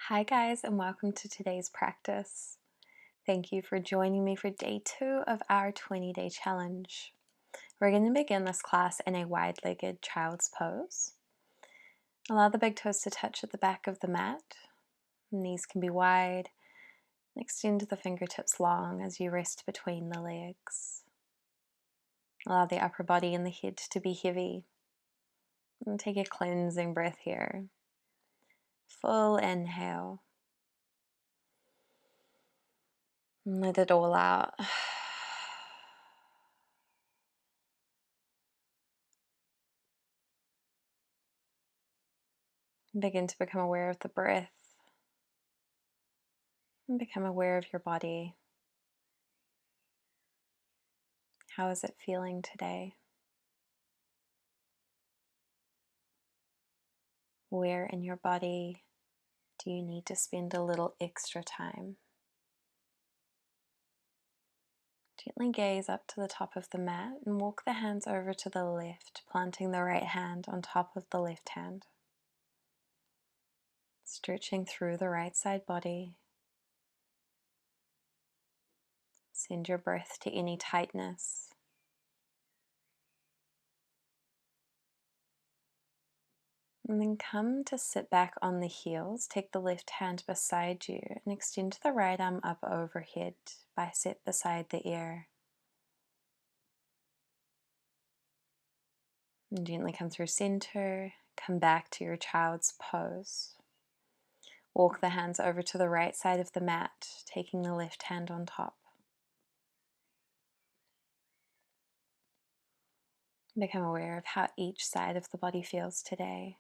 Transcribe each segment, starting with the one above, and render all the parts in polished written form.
Hi guys, and welcome to today's practice. Thank you for joining me for day 2 of our 20-day challenge. We're going to begin this class in a wide-legged child's pose. Allow the big toes to touch at the back of the mat. Knees can be wide. Extend the fingertips long as you rest between the legs. Allow the upper body and the head to be heavy. And take a cleansing breath here. Full inhale. And let it all out. Begin to become aware of the breath and become aware of your body. How is it feeling today? Where in your body do you need to spend a little extra time? Gently gaze up to the top of the mat and walk the hands over to the left, planting the right hand on top of the left hand. Stretching through the right side body. Send your breath to any tightness. And then come to sit back on the heels. Take the left hand beside you and extend the right arm up overhead, bicep beside the ear. And gently come through center. Come back to your child's pose. Walk the hands over to the right side of the mat, taking the left hand on top. Become aware of how each side of the body feels today.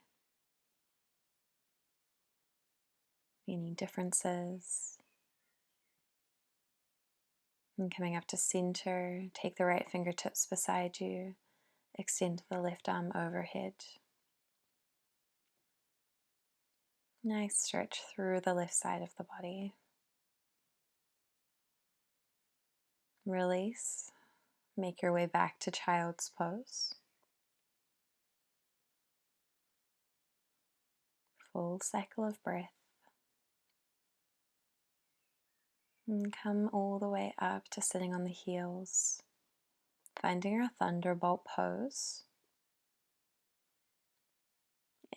Any differences. And coming up to center, take the right fingertips beside you. Extend the left arm overhead. Nice stretch through the left side of the body. Release. Make your way back to child's pose. Full cycle of breath. And come all the way up to sitting on the heels. Finding your Thunderbolt Pose.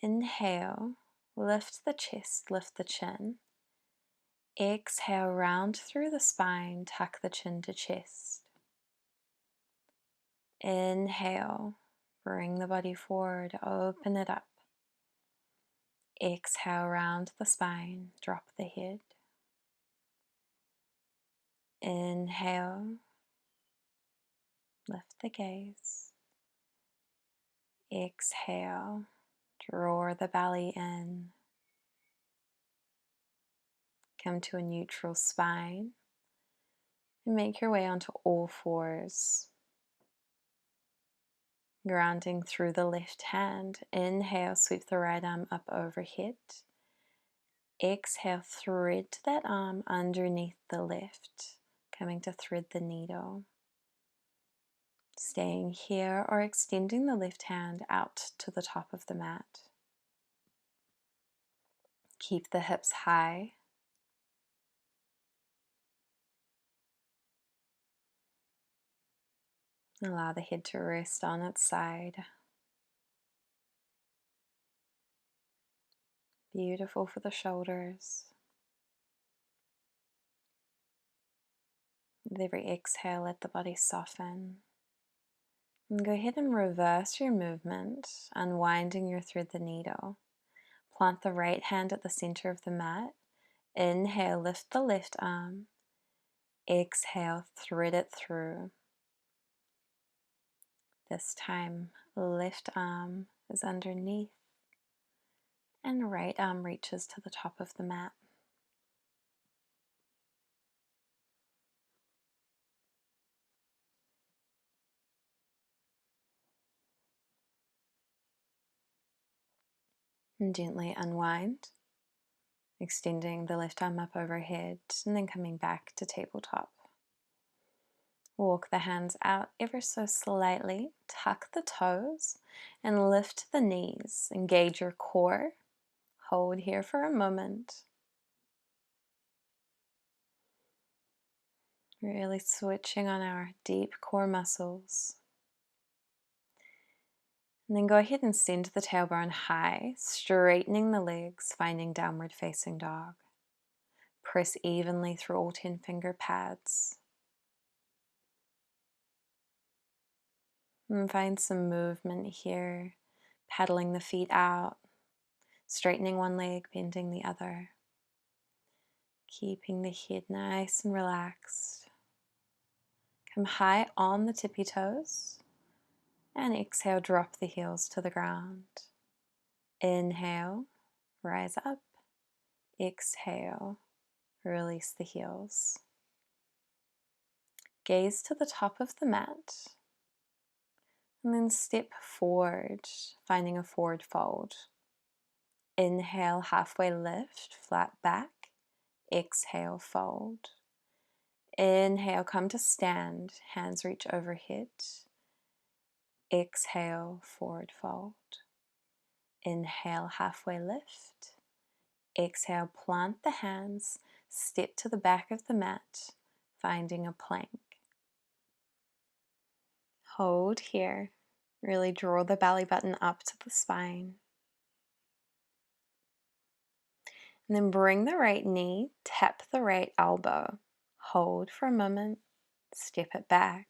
Inhale, lift the chest, lift the chin. Exhale, round through the spine, tuck the chin to chest. Inhale, bring the body forward, open it up. Exhale, round the spine, drop the head. Inhale, lift the gaze. Exhale, draw the belly in. Come to a neutral spine and make your way onto all fours. Grounding through the left hand. Inhale, sweep the right arm up overhead. Exhale, thread that arm underneath the left, coming to thread the needle. Staying here or extending the left hand out to the top of the mat. Keep the hips high. Allow the head to rest on its side. Beautiful for the shoulders. With every exhale, let the body soften. And go ahead and reverse your movement, unwinding your thread the needle. Plant the right hand at the center of the mat. Inhale, lift the left arm. Exhale, thread it through. This time, left arm is underneath and right arm reaches to the top of the mat. And gently unwind, extending the left arm up overhead and then coming back to tabletop. Walk the hands out ever so slightly, tuck the toes and lift the knees. Engage your core. Hold here for a moment. Really switching on our deep core muscles. And then go ahead and send the tailbone high, straightening the legs, finding downward facing dog. Press evenly through all 10 finger pads. And find some movement here, paddling the feet out, straightening one leg, bending the other. Keeping the head nice and relaxed. Come high on the tippy toes. And exhale, drop the heels to the ground. Inhale, rise up. Exhale, release the heels. Gaze to the top of the mat. And then step forward, finding a forward fold. Inhale, halfway lift, flat back. Exhale, fold. Inhale, come to stand, hands reach overhead. Exhale, forward fold. Inhale, halfway lift. Exhale, plant the hands, step to the back of the mat, finding a plank. Hold here. Really draw the belly button up to the spine. And then bring the right knee, tap the right elbow. Hold for a moment, step it back.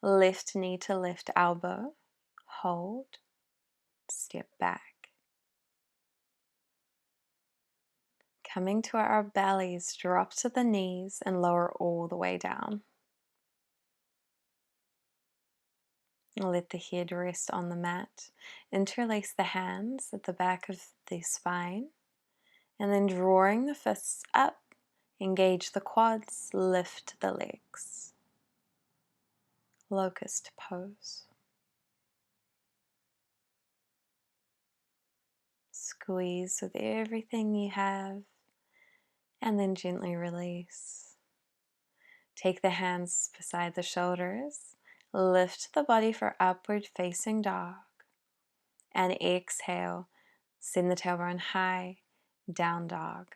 Left knee to left elbow. Hold, step back. Coming to our bellies, drop to the knees and lower all the way down. Let the head rest on the mat. Interlace the hands at the back of the spine. And then drawing the fists up, engage the quads, lift the legs. Locust Pose. Squeeze with everything you have, and then gently release. Take the hands beside the shoulders, lift the body for upward facing dog, and exhale, send the tailbone high, down dog.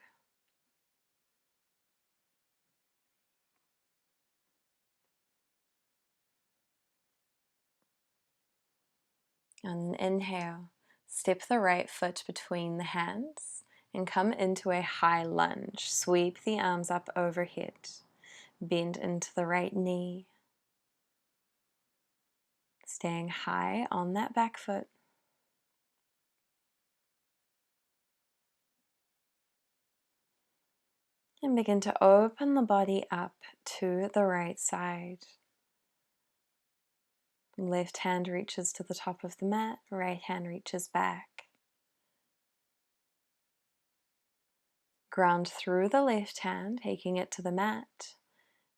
And inhale, step the right foot between the hands and come into a high lunge. Sweep the arms up overhead. Bend into the right knee. Staying high on that back foot. And begin to open the body up to the right side. Left hand reaches to the top of the mat, right hand reaches back. Ground through the left hand, taking it to the mat,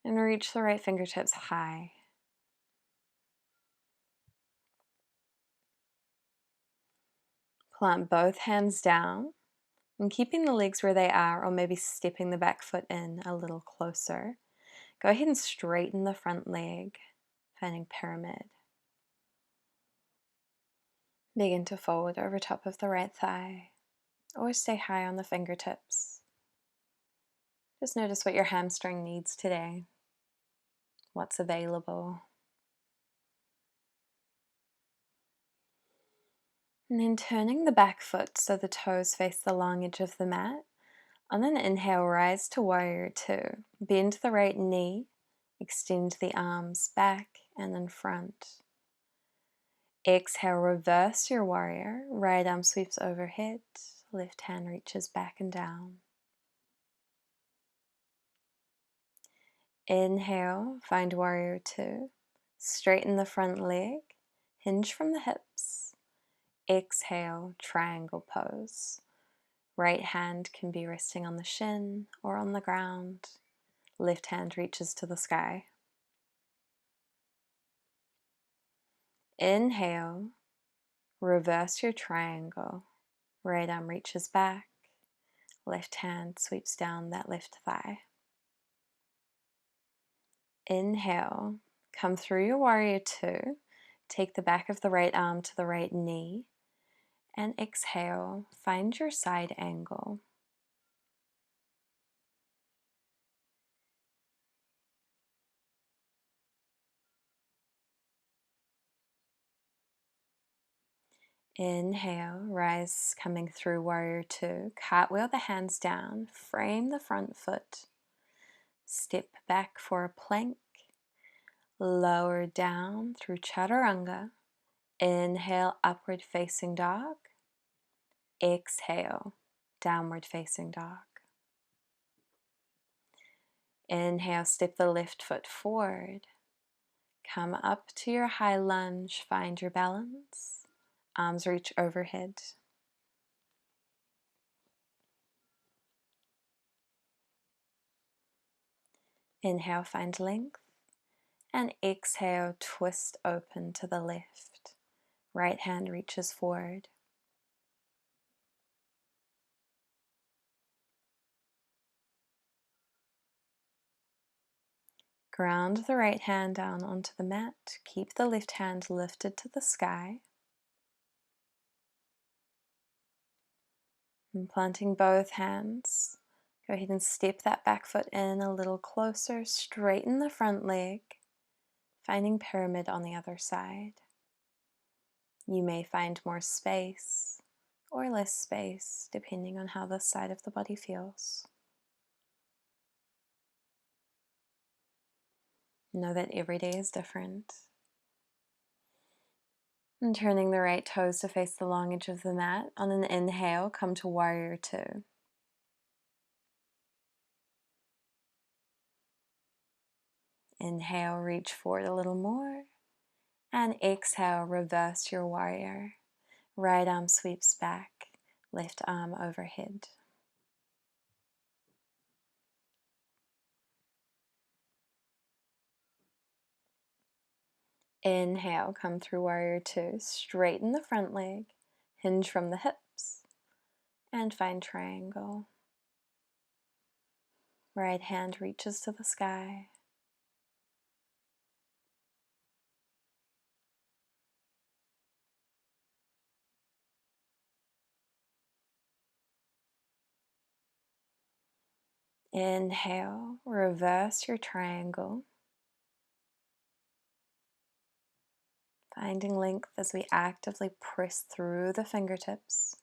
and reach the right fingertips high. Plant both hands down, and keeping the legs where they are, or maybe stepping the back foot in a little closer. Go ahead and straighten the front leg, finding pyramid. Begin to fold over top of the right thigh, or stay high on the fingertips. Just notice what your hamstring needs today, what's available. And then turning the back foot so the toes face the long edge of the mat. On an inhale, rise to warrior two. Bend the right knee, extend the arms back and in front. Exhale, reverse your warrior. Right arm sweeps overhead, left hand reaches back and down. Inhale, find warrior two. Straighten the front leg, hinge from the hips. Exhale, triangle pose. Right hand can be resting on the shin or on the ground. Left hand reaches to the sky. Inhale, reverse your triangle. Right arm reaches back. Left hand sweeps down that left thigh. Inhale, come through your warrior two. Take the back of the right arm to the right knee. And exhale, find your side angle. Inhale, rise coming through Warrior Two. Cartwheel the hands down, frame the front foot. Step back for a plank. Lower down through Chaturanga. Inhale, upward facing dog. Exhale, downward facing dog. Inhale, step the left foot forward. Come up to your high lunge, find your balance. Arms reach overhead. Inhale, find length. And exhale, twist open to the left. Right hand reaches forward. Ground the right hand down onto the mat. Keep the left hand lifted to the sky. And planting both hands, go ahead and step that back foot in a little closer. Straighten the front leg, finding pyramid on the other side. You may find more space or less space depending on how this side of the body feels. Know that every day is different. And turning the right toes to face the long edge of the mat. On an inhale, come to Warrior Two. Inhale, reach forward a little more. And exhale, reverse your warrior. Right arm sweeps back, left arm overhead. Inhale, come through Warrior Two. Straighten the front leg, hinge from the hips, and find triangle. Right hand reaches to the sky. Inhale, reverse your triangle. Finding length as we actively press through the fingertips.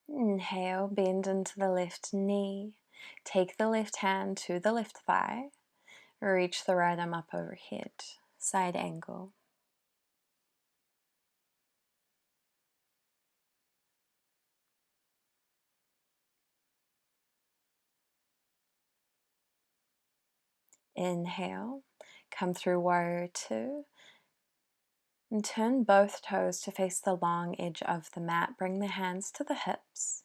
Inhale, bend into the left knee. Take the left hand to the left thigh. Reach the right arm up overhead. Side angle. Inhale, come through Warrior Two. And turn both toes to face the long edge of the mat. Bring the hands to the hips.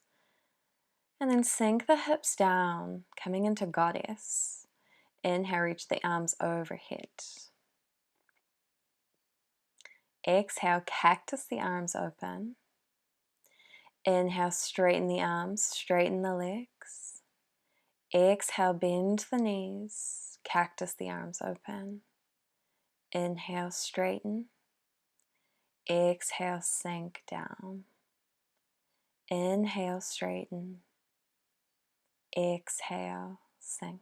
And then sink the hips down, coming into Goddess. Inhale, reach the arms overhead. Exhale, cactus the arms open. Inhale, straighten the arms, straighten the legs. Exhale, bend the knees, cactus the arms open. Inhale, straighten. Exhale, sink down. Inhale, straighten. Exhale, sink.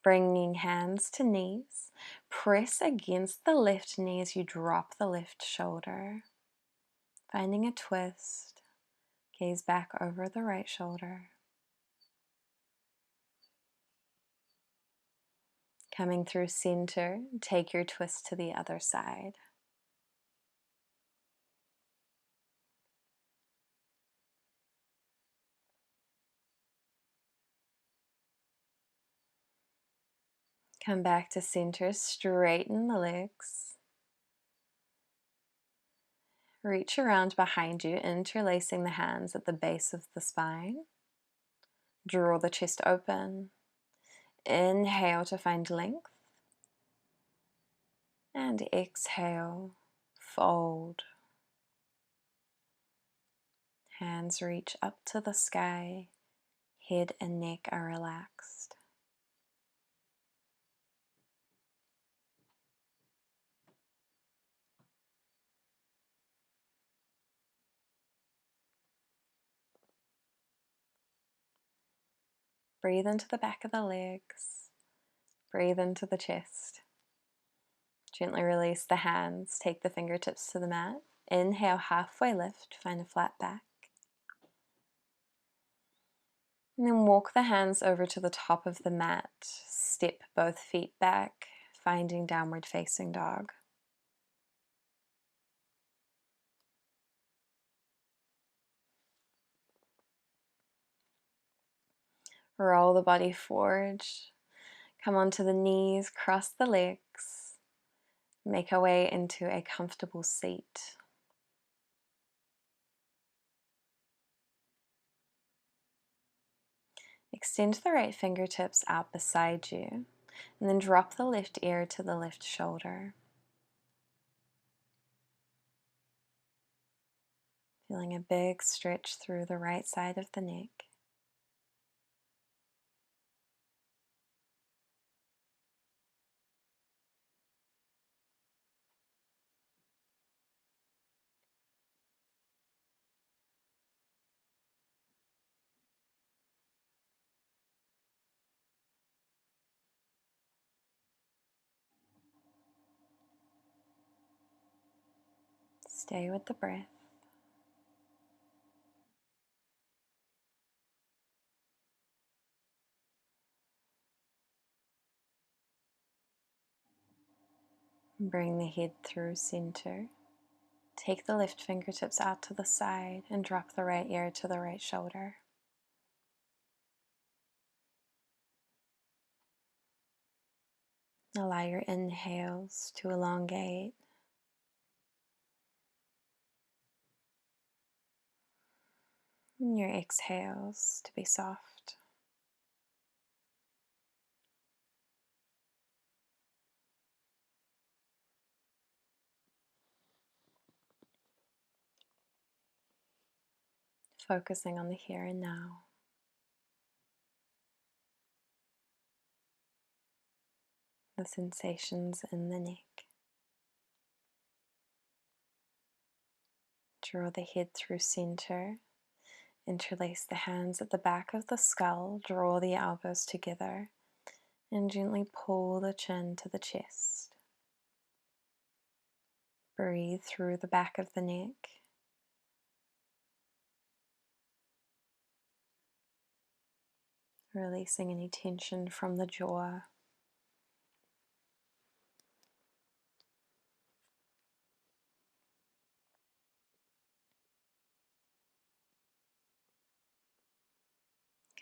Bringing hands to knees. Press against the left knee as you drop the left shoulder. Finding a twist. Gaze back over the right shoulder. Coming through center, take your twist to the other side. Come back to center, straighten the legs. Reach around behind you, interlacing the hands at the base of the spine. Draw the chest open. Inhale to find length. And exhale, fold. Hands reach up to the sky. Head and neck are relaxed. Breathe into the back of the legs. Breathe into the chest. Gently release the hands, take the fingertips to the mat. Inhale, halfway lift, find a flat back. And then walk the hands over to the top of the mat. Step both feet back, finding downward facing dog. Roll the body forward. Come onto the knees, cross the legs. Make our way into a comfortable seat. Extend the right fingertips out beside you, and then drop the left ear to the left shoulder. Feeling a big stretch through the right side of the neck. Stay with the breath. Bring the head through center. Take the left fingertips out to the side and drop the right ear to the right shoulder. Allow your inhales to elongate. And your exhales to be soft. Focusing on the here and now. The sensations in the neck. Draw the head through center. Interlace the hands at the back of the skull. Draw the elbows together. And gently pull the chin to the chest. Breathe through the back of the neck. Releasing any tension from the jaw.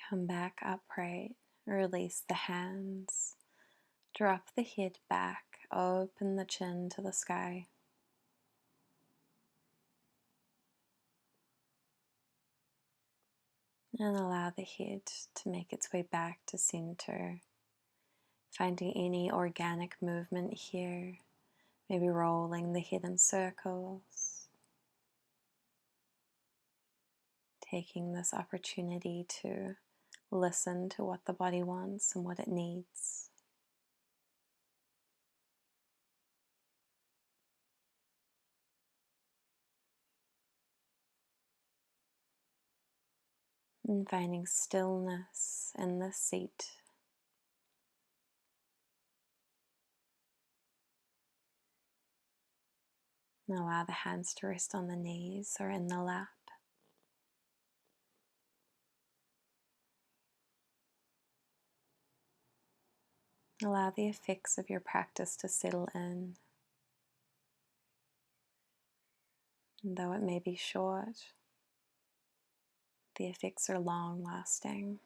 Come back upright. Release the hands. Drop the head back. Open the chin to the sky. And allow the head to make its way back to center. Finding any organic movement here. Maybe rolling the head in circles. Taking this opportunity to listen to what the body wants and what it needs. And finding stillness in the seat. And allow the hands to rest on the knees or in the lap. Allow the effects of your practice to settle in. And though it may be short, the effects are long lasting.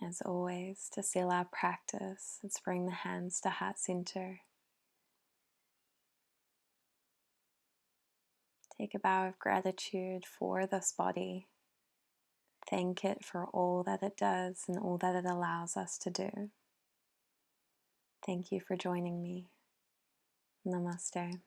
As always, to seal our practice, let's bring the hands to heart center. Take a bow of gratitude for this body. Thank it for all that it does and all that it allows us to do. Thank you for joining me. Namaste.